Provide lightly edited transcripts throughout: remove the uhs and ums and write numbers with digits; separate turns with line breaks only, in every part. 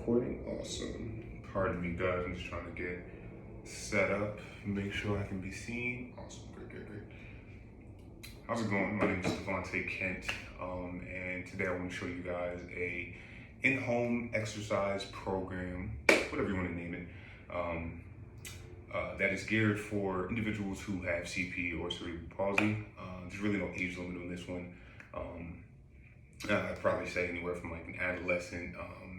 recording. Awesome. Pardon me, guys. I'm just trying to get set up, make sure I can be seen. Awesome. Great. How's it going? My name is Devontae Kent, and today I want to show you guys a in-home exercise program, whatever you want to name it, that is geared for individuals who have CP or cerebral palsy. There's really no age limit on this one. I'd probably say anywhere from like an adolescent,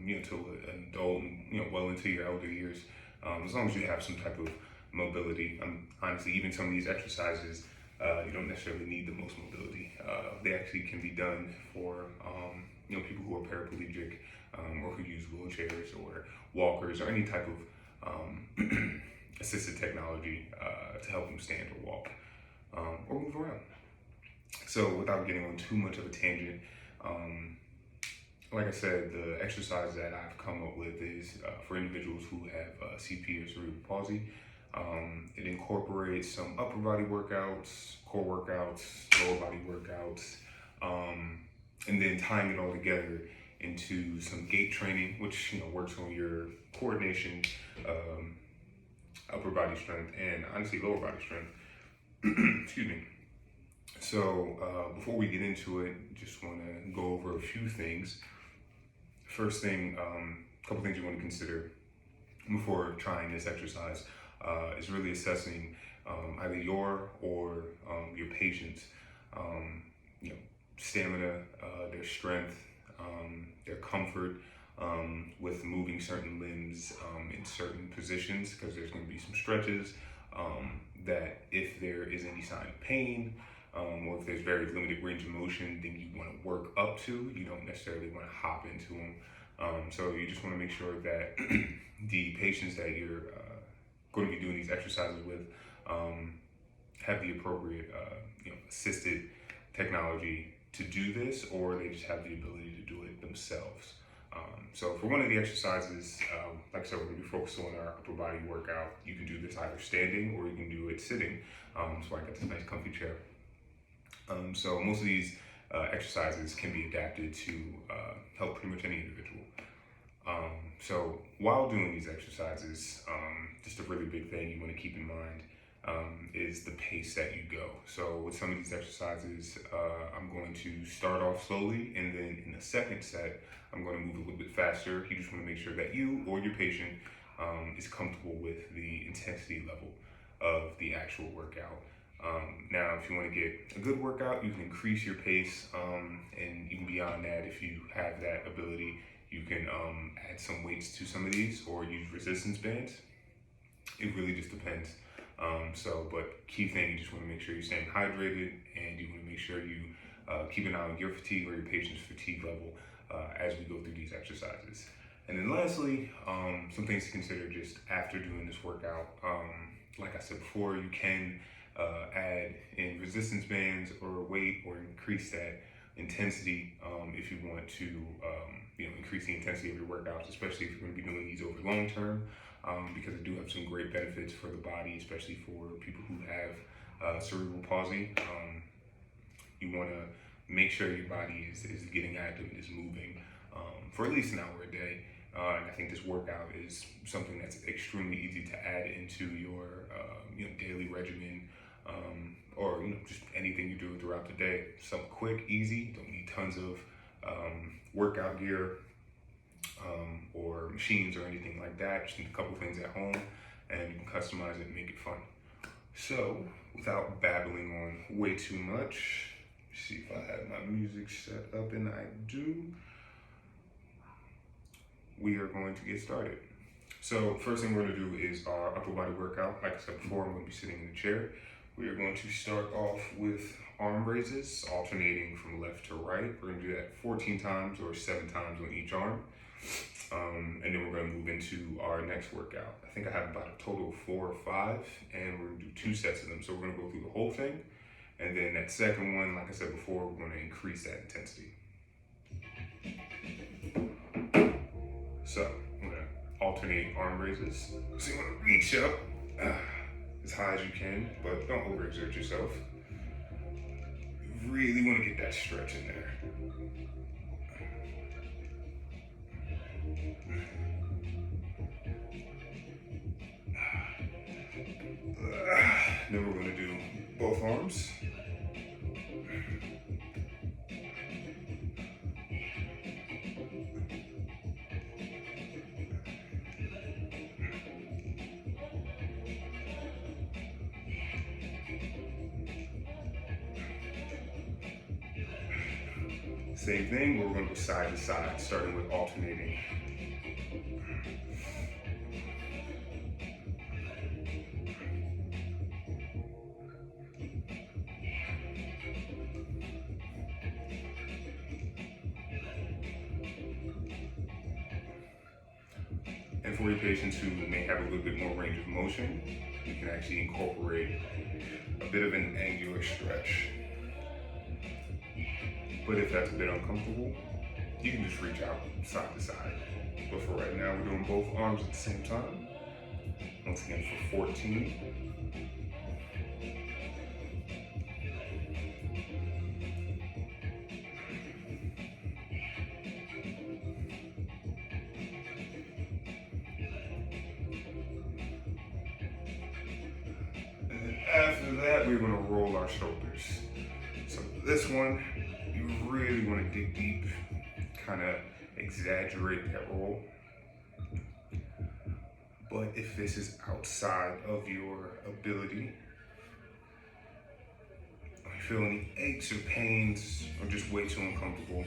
to an adult, and, well into your elder years, as long as you have some type of mobility. Honestly, even some of these exercises, you don't necessarily need the most mobility. They actually can be done for, people who are paraplegic, or who use wheelchairs or walkers or any type of assisted technology to help them stand or walk or move around. So without getting on too much of a tangent, like I said, the exercise that I've come up with is for individuals who have CP or cerebral palsy. It incorporates some upper body workouts, core workouts, lower body workouts, and then tying it all together into some gait training, which works on your coordination, upper body strength, and honestly lower body strength. Excuse me. So before we get into it, just want to go over a few things. First thing, a couple things you want to consider before trying this exercise is really assessing either your or your patient's stamina, their strength, their comfort with moving certain limbs in certain positions, because there's going to be some stretches that if there is any sign of pain, or if there's very limited range of motion, then you want to work up to. You don't necessarily want to hop into them. So you just want to make sure that the patients that you're going to be doing these exercises with have the appropriate assisted technology to do this, or they just have the ability to do it themselves. So for one of the exercises, like I said, we're going to be focused on our upper body workout. You can do this either standing or you can do it sitting. So I got this nice comfy chair. So most of these exercises can be adapted to help pretty much any individual. So while doing these exercises, just a really big thing you want to keep in mind is the pace that you go. So with some of these exercises, I'm going to start off slowly, and then in the second set, I'm going to move a little bit faster. You just want to make sure that you or your patient is comfortable with the intensity level of the actual workout. Now, if you want to get a good workout, you can increase your pace, and even beyond that, if you have that ability, you can add some weights to some of these or use resistance bands. It really just depends. But key thing, you just want to make sure you're staying hydrated, and you want to make sure you keep an eye on your fatigue or your patient's fatigue level as we go through these exercises. And then lastly, some things to consider just after doing this workout. Like I said before, you can add in resistance bands or weight, or increase that intensity if you want to increase the intensity of your workouts, especially if you're going to be doing these over long term, because they do have some great benefits for the body, especially for people who have cerebral palsy. You want to make sure your body is getting active and is moving for at least an hour a day. And I think this workout is something that's extremely easy to add into your daily regimen, or just anything you do throughout the day. Something quick, easy. Don't need tons of workout gear or machines or anything like that. Just need a couple things at home, and you can customize it and make it fun. So without babbling on way too much, see if I have my music set up, and I do. We are going to get started. So first thing we're going to do is our upper body workout. Like I said before, I'm going to be sitting in a chair. We are going to start off with arm raises, alternating from left to right. We're going to do that 14 times or 7 times on each arm. And then we're going to move into our next workout. I think I have about a total of 4 or 5, and we're going to do 2 sets of them. So we're going to go through the whole thing. And then that second one, like I said before, we're going to increase that intensity. So I'm going to alternate arm raises. So you want to reach up as high as you can, but don't overexert yourself. You really want to get that stretch in there. Then we're going to do both arms. Same thing, we're going to go side to side, starting with alternating. And for your patients who may have a little bit more range of motion, you can actually incorporate a bit of an angular stretch. But if that's a bit uncomfortable, you can just reach out side to side. But for right now, we're doing both arms at the same time. Once again, for 14. And then after that, we're gonna roll our shoulders. So this one, you really want to dig deep, kind of exaggerate that roll. But if this is outside of your ability, or you feel any aches or pains, or just way too uncomfortable,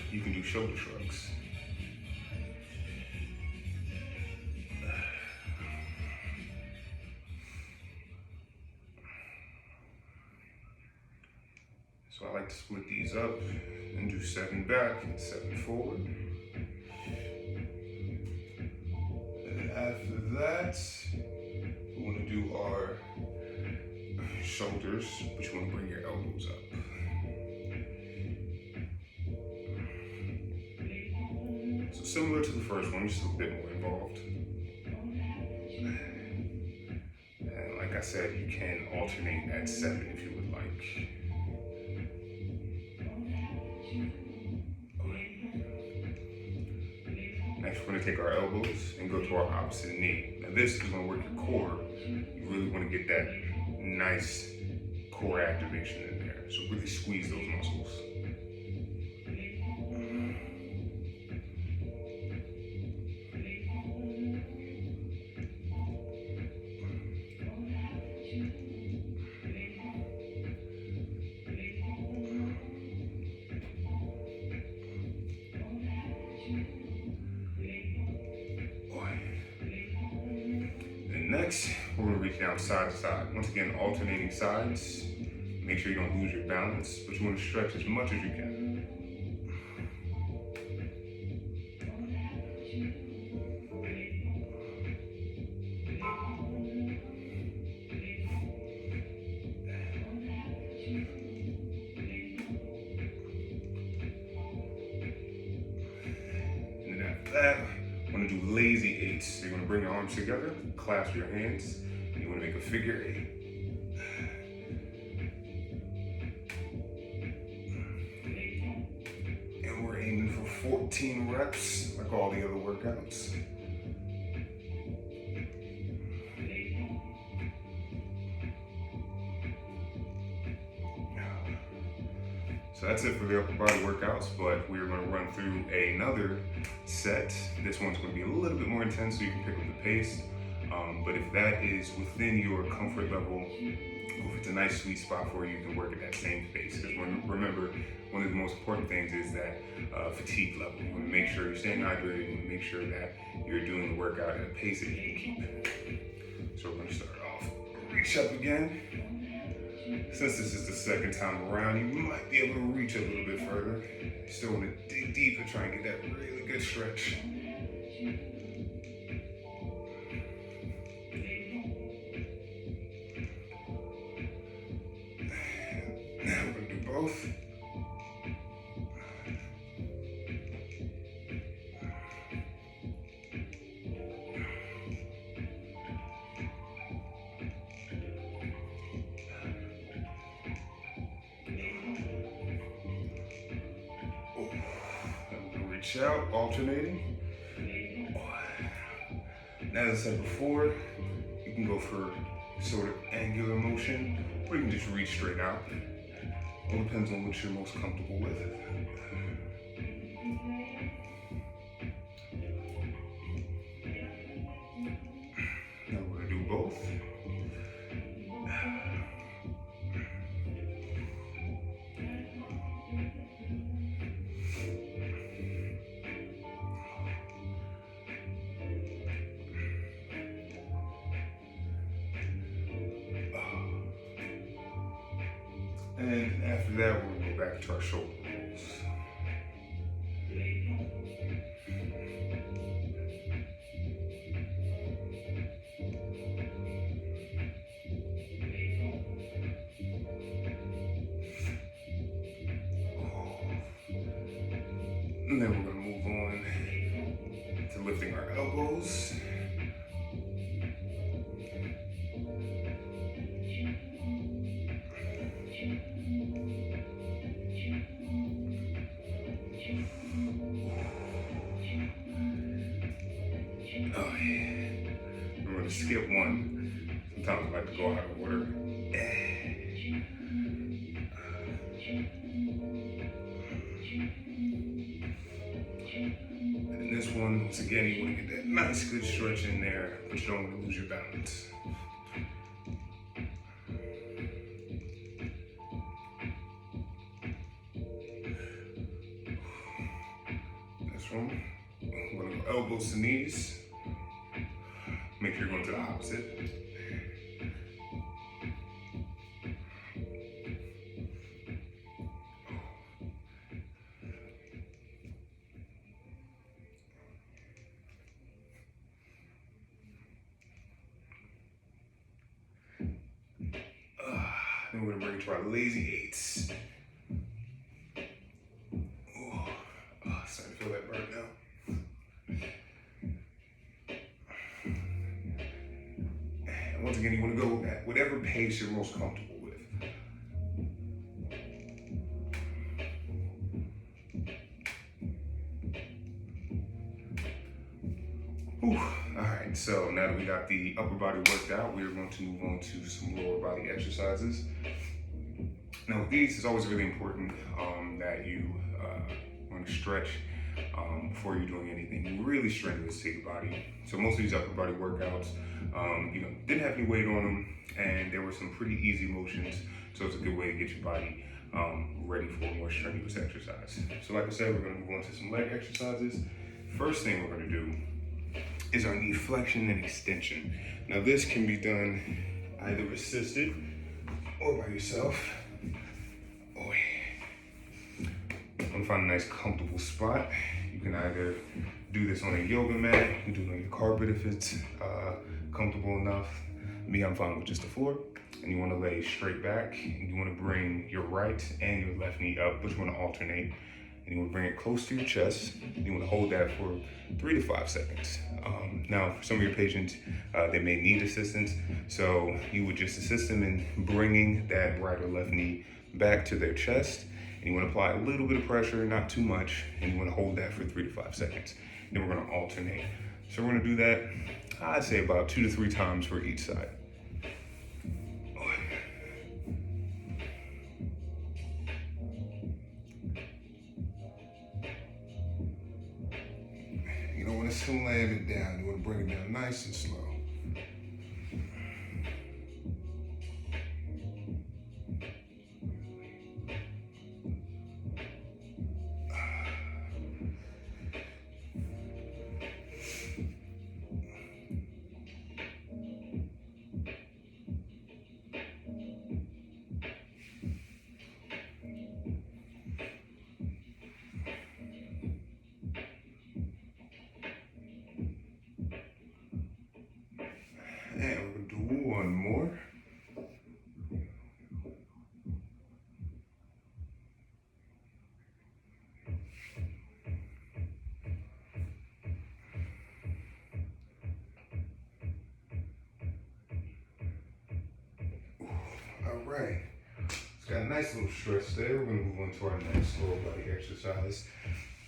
you can do shoulder shrugs. So I like to split these up and do 7 back and 7 forward. And after that, we want to do our shoulders, but you want to bring your elbows up. So similar to the first one, just a bit more involved. And like I said, you can alternate at 7 if you would like. Next, we're going to take our elbows and go to our opposite knee. Now this is going to work your core. You really want to get that nice core activation in there. So really squeeze those muscles. Next, we're going to reach down side to side. Once again, alternating sides. Make sure you don't lose your balance, but you want to stretch as much as you can. And then after that, I'm going to do lazy 8s. So you're going to bring your arms together, clasp your hands, and you want to make a figure 8. And we're aiming for 14 reps, like all the other workouts. So that's it for the upper body workouts, but we're going to run through another set. This one's going to be a little bit more intense, so you can pick up the pace. But if that is within your comfort level, or if it's a nice sweet spot for you, you can work at that same pace. Because remember, one of the most important things is that fatigue level. You want to make sure you're staying hydrated. You want to make sure that you're doing the workout at a pace that you can keep. So we're going to start off. Reach up again. Since this is the second time around, you might be able to reach a little bit further. You still want to dig deep and try and get that really good stretch. Now we're going to do both. Reach out, alternating. Now, as I said before, you can go for sort of angular motion, or you can just reach straight out. It all depends on what you're most comfortable with. Now we're going to do both. And after that, we're going to go back to our shoulder rolls. And then we're going to move on to lifting our elbows. Oh yeah. We're going to skip one. Sometimes I like to go out of order. And this one, once again, you want to get that nice good stretch in there, but you don't want to lose your balance. This one, I'm going to go elbows to knees. Make sure you're going to the opposite. Then we're going to bring it to our lazy eights. Starting to feel that burn now. And once again, you want to go at whatever pace you're most comfortable with. Whew. All right, so now that we got the upper body worked out, we're going to move on to some lower body exercises. Now with these, it's always really important that you want to stretch before you're doing anything really strenuous to your body. So most of these upper body workouts, didn't have any weight on them, and there were some pretty easy motions. So it's a good way to get your body ready for a more strenuous exercise. So like I said, we're going to move on to some leg exercises. First thing we're going to do is our knee flexion and extension. Now this can be done either assisted or by yourself. I'm gonna find a nice comfortable spot. You can either do this on a yoga mat, you can do it on your carpet if it's comfortable enough. Me, I'm fine with just the floor. And you wanna lay straight back, and you wanna bring your right and your left knee up, but you wanna alternate. And you wanna bring it close to your chest, and you wanna hold that for 3 to 5 seconds. Now, for some of your patients, they may need assistance, so you would just assist them in bringing that right or left knee back to their chest. And you want to apply a little bit of pressure, not too much, and you want to hold that for 3 to 5 seconds. Then we're going to alternate. So we're going to do that, I'd say about 2 to 3 times for each side. You don't want to slam it down. You want to bring it down nice and slow. And we're going to do one more. All right. It's got a nice little stretch there. We're going to move on to our next lower body exercise.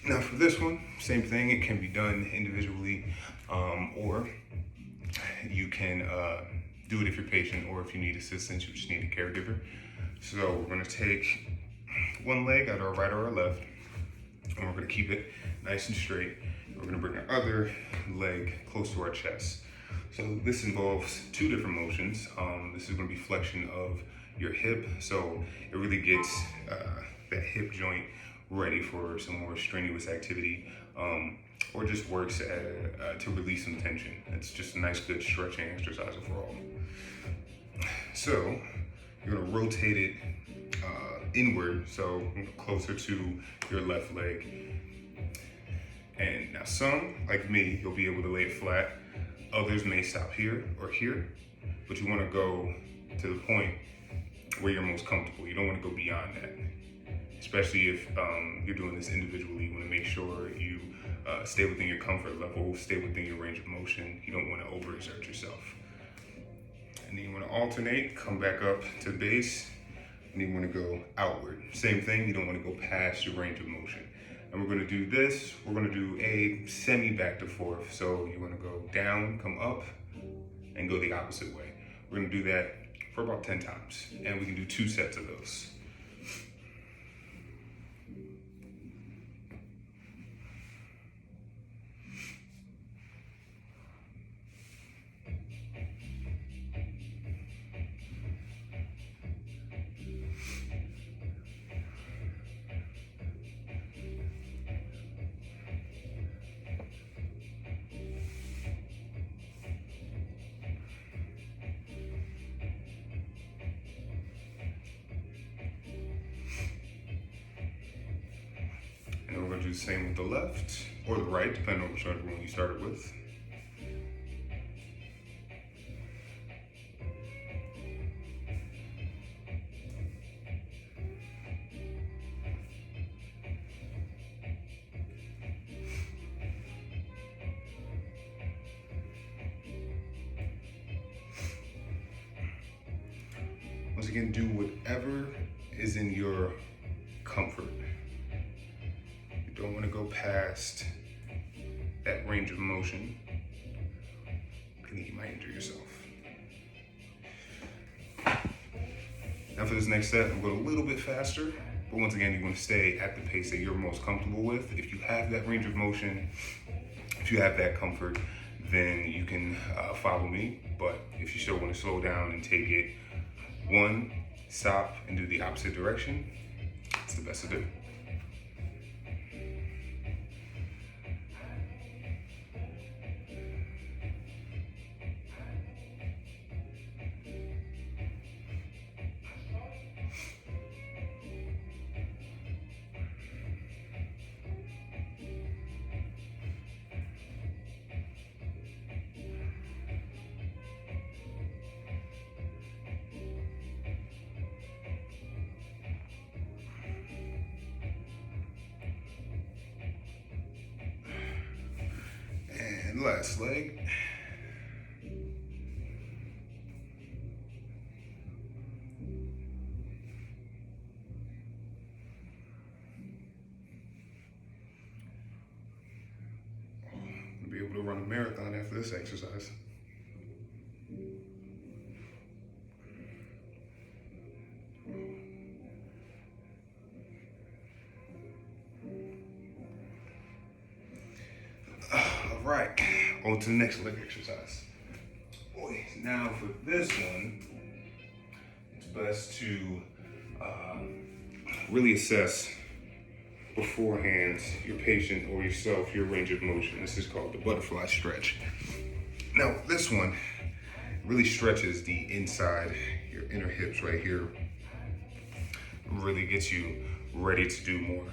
Now for this one, same thing. It can be done individually, or you can do it if you're patient, or if you need assistance, you just need a caregiver. So we're gonna take one leg at our right or our left, and we're gonna keep it nice and straight. We're gonna bring our other leg close to our chest. So this involves two different motions. This is gonna be flexion of your hip, so it really gets that hip joint ready for some more strenuous activity, or just works to release some tension. It's just a nice, good stretching exercise overall. So you're gonna rotate it inward, so closer to your left leg. And now some, like me, you'll be able to lay it flat. Others may stop here or here, but you wanna go to the point where you're most comfortable. You don't wanna go beyond that. Especially if you're doing this individually, you wanna make sure you stay within your comfort level, stay within your range of motion. You don't wanna overexert yourself. And then you wanna alternate, come back up to the base, and you wanna go outward. Same thing, you don't wanna go past your range of motion. And we're gonna do this, we're gonna do a semi back to forth. So you wanna go down, come up, and go the opposite way. We're gonna do that for about 10 times. And we can do 2 sets of those. And we're gonna do the same with the left or the right, depending on which one you started with. Once again, do whatever is in your comfort. You don't want to go past that range of motion, and you might injure yourself. Now for this next set, I'm going a little bit faster, but once again, you want to stay at the pace that you're most comfortable with. If you have that range of motion, if you have that comfort, then you can follow me. But if you still want to slow down and take it 1, stop, and do the opposite direction, it's the best to do. And last leg. I'll be able to run a marathon after this exercise. All right, on to the next leg exercise. Boy, now for this one, it's best to really assess beforehand your patient or yourself, your range of motion. This is called the butterfly stretch. Now, this one really stretches the inside, your inner hips right here. Really gets you ready to do more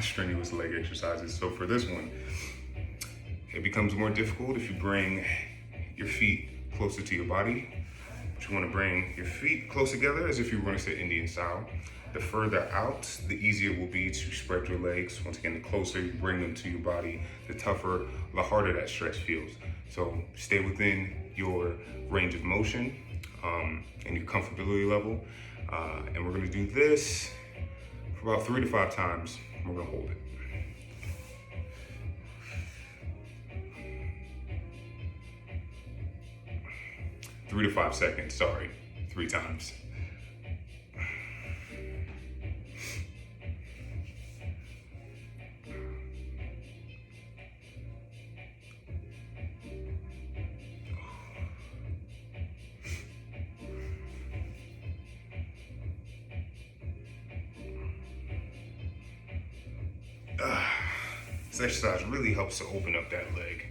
strenuous leg exercises. So for this one, it becomes more difficult if you bring your feet closer to your body. But you want to bring your feet close together as if you were going to sit Indian style. The further out, the easier it will be to spread your legs. Once again, the closer you bring them to your body, the tougher, the harder that stretch feels. So stay within your range of motion and your comfortability level. And we're going to do this for about 3 to 5 times. We're going to hold it. 3 to 5 seconds, sorry, 3 times. This exercise really helps to open up that leg.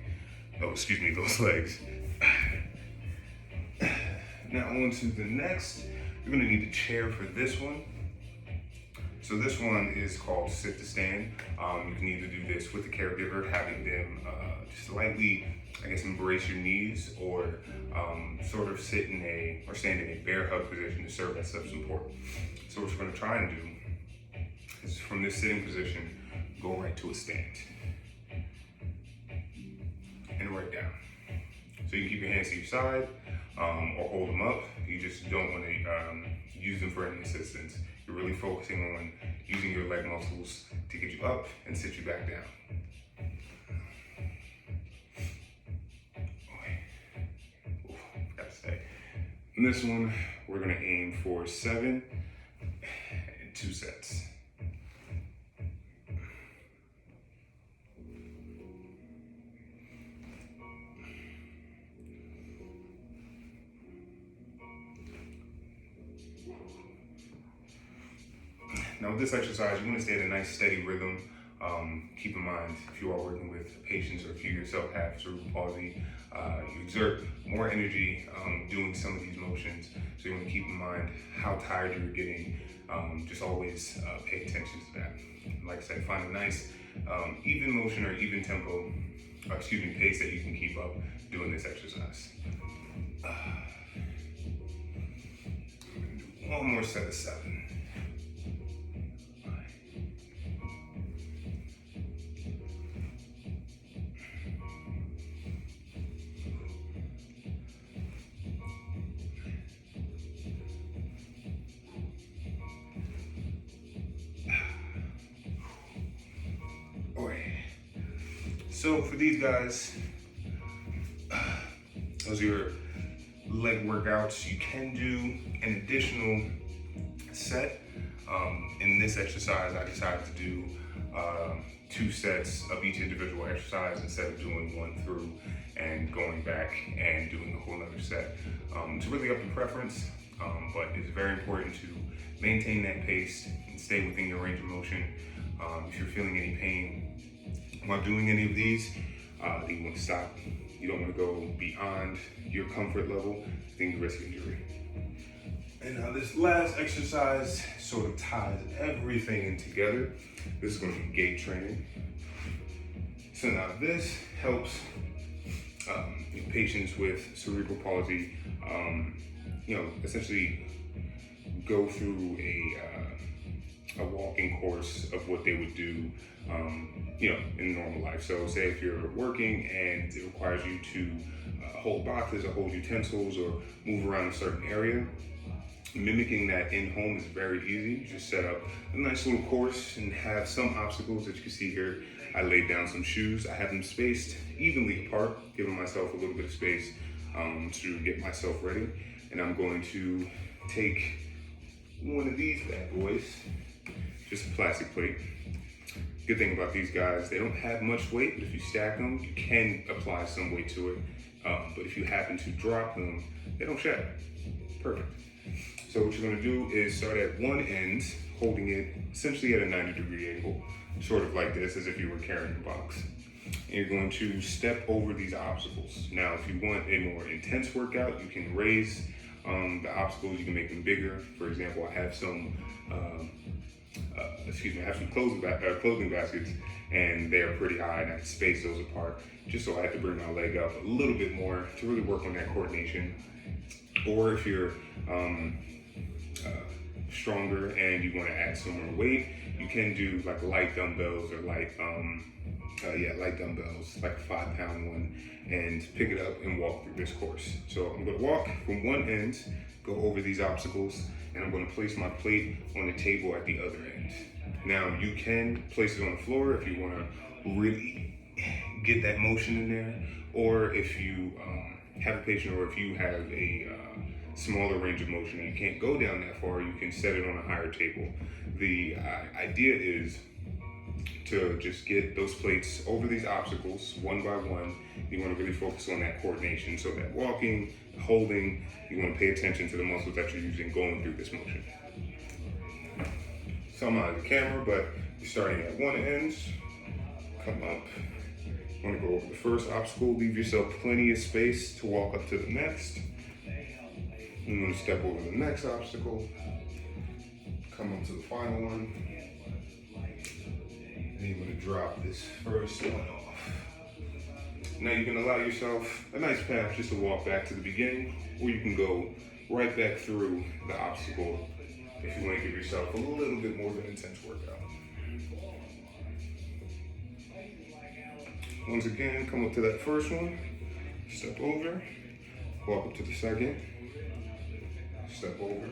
Oh, excuse me, those legs. Now on to the next. You're gonna need a chair for this one. So this one is called sit to stand. You can either do this with the caregiver, having them just lightly, I guess, embrace your knees, or sort of sit in or stand in a bear hug position to serve as self-support. So what you're gonna try and do is, from this sitting position, go right to a stand and right down. So you can keep your hands to your side or hold them up. You just don't want to use them for any assistance. You're really focusing on using your leg muscles to get you up and sit you back down. Gotta say. In this one, we're gonna aim for 7 and 2 sets. Now with this exercise, you want to stay at a nice steady rhythm. Keep in mind, if you are working with patients or if you yourself have cerebral palsy, you exert more energy doing some of these motions. So you want to keep in mind how tired you're getting. Just always pay attention to that. Like I said, find a nice even motion or even tempo, pace that you can keep up doing this exercise. One more set of 7. So for these guys, those are your leg workouts. You can do an additional set. In this exercise, I decided to do 2 sets of each individual exercise instead of doing 1 through and going back and doing a whole other set. It's really up to preference, but it's very important to maintain that pace and stay within your range of motion. If you're feeling any pain while doing any of these, you want to stop. You don't want to go beyond your comfort level, then you risk injury. And now this last exercise sort of ties everything in together. This is going to be gait training. So now this helps patients with cerebral palsy, essentially go through a walking course of what they would do, in normal life. So say if you're working and it requires you to hold boxes or hold utensils or move around a certain area, mimicking that in home is very easy. You just set up a nice little course and have some obstacles that you can see here. I laid down some shoes. I have them spaced evenly apart, giving myself a little bit of space to get myself ready. And I'm going to take one of these bad boys, just a plastic plate. Good thing about these guys, they don't have much weight, but if you stack them, you can apply some weight to it. But if you happen to drop them, they don't shatter. Perfect. So what you're gonna do is start at one end, holding it essentially at a 90-degree angle, sort of like this, as if you were carrying a box. And you're going to step over these obstacles. Now, if you want a more intense workout, you can raise the obstacles, you can make them bigger. For example, I have some clothing baskets, and they are pretty high, and I can space those apart, just so I have to bring my leg up a little bit more to really work on that coordination. Or if you're stronger and you want to add some more weight, you can do like light dumbbells or light dumbbells, like a 5-pound one, and pick it up and walk through this course. So I'm going to walk from one end, go over these obstacles, and I'm going to place my plate on the table at the other end. Now you can place it on the floor if you want to really get that motion in there, or if you have a patient, or if you have a smaller range of motion and you can't go down that far, you can set it on a higher table. The idea is to just get those plates over these obstacles one by one. You want to really focus on that coordination. So that walking, holding, you want to pay attention to the muscles that you're using going through this motion. So I'm out of the camera, but you're starting at one end, come up. You want to go over the first obstacle, leave yourself plenty of space to walk up to the next. You want to step over the next obstacle, come up to the final one. And you want to drop this first one off. Now you can allow yourself a nice path just to walk back to the beginning, or you can go right back through the obstacle if you want to give yourself a little bit more of an intense workout. Once again, come up to that first one, step over, walk up to the second, step over,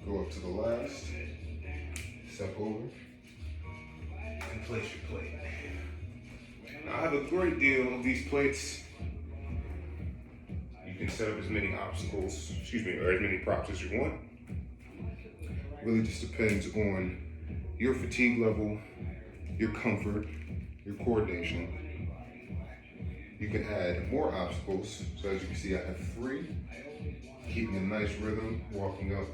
go up to the last, step over, and place your plate. Now I have a great deal of these plates. You can set up as many obstacles, or as many props as you want. Really just depends on your fatigue level, your comfort, your coordination. You can add more obstacles. So as you can see, I have 3, keeping a nice rhythm, walking up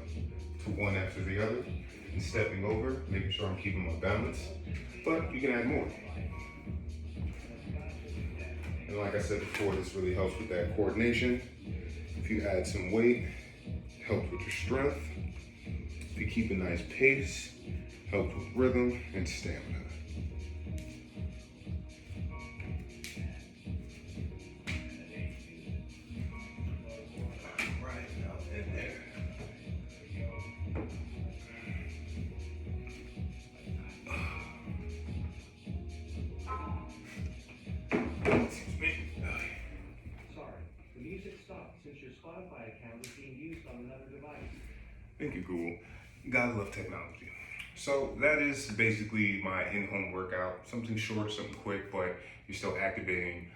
to one after the other, and stepping over, making sure I'm keeping my balance. But you can add more. And like I said before, this really helps with that coordination. If you add some weight, helps with your strength. If you keep a nice pace, helps with rhythm and stamina.
Since your Spotify account is being used on another device.
Thank you, Google. You gotta love technology. So that is basically my in-home workout. Something short, something quick, but you're still activating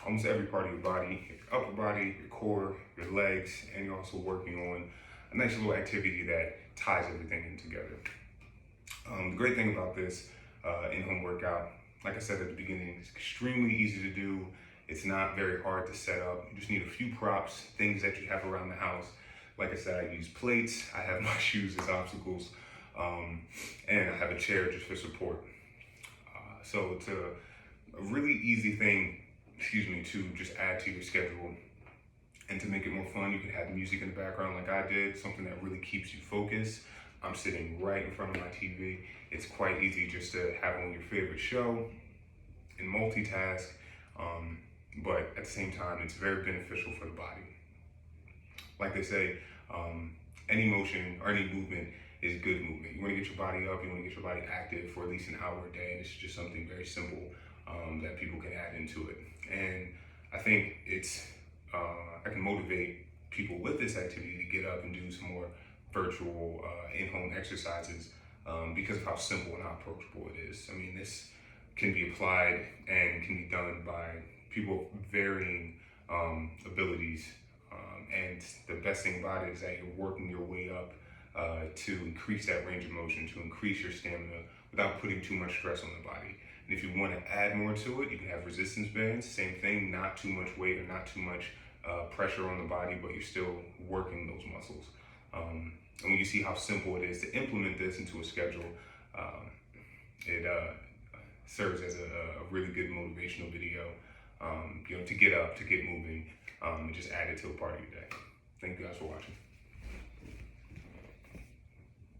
almost every part of your body, your upper body, your core, your legs, and you're also working on a nice little activity that ties everything in together. The great thing about this in-home workout, like I said at the beginning, it's extremely easy to do. It's not very hard to set up. You just need a few props, things that you have around the house. Like I said, I use plates, I have my shoes as obstacles, and I have a chair just for support. So it's a really easy thing, to just add to your schedule. And to make it more fun, you can have music in the background like I did, something that really keeps you focused. I'm sitting right in front of my TV. It's quite easy just to have on your favorite show and multitask. But at the same time, it's very beneficial for the body. Like they say, any motion or any movement is good movement. You want to get your body up, you want to get your body active for at least an hour a day, and it's just something very simple that people can add into it. And I think I can motivate people with this activity to get up and do some more virtual in-home exercises because of how simple and how approachable it is. I mean, this can be applied and can be done by people of varying abilities, and the best thing about it is that you're working your way up to increase that range of motion, to increase your stamina without putting too much stress on the body. And if you want to add more to it, you can have resistance bands, same thing, not too much weight or not too much pressure on the body, but you're still working those muscles. And when you see how simple it is to implement this into a schedule, it serves as a really good motivational video, to get up, to get moving, and just add it to a part of your day. Thank you guys for watching.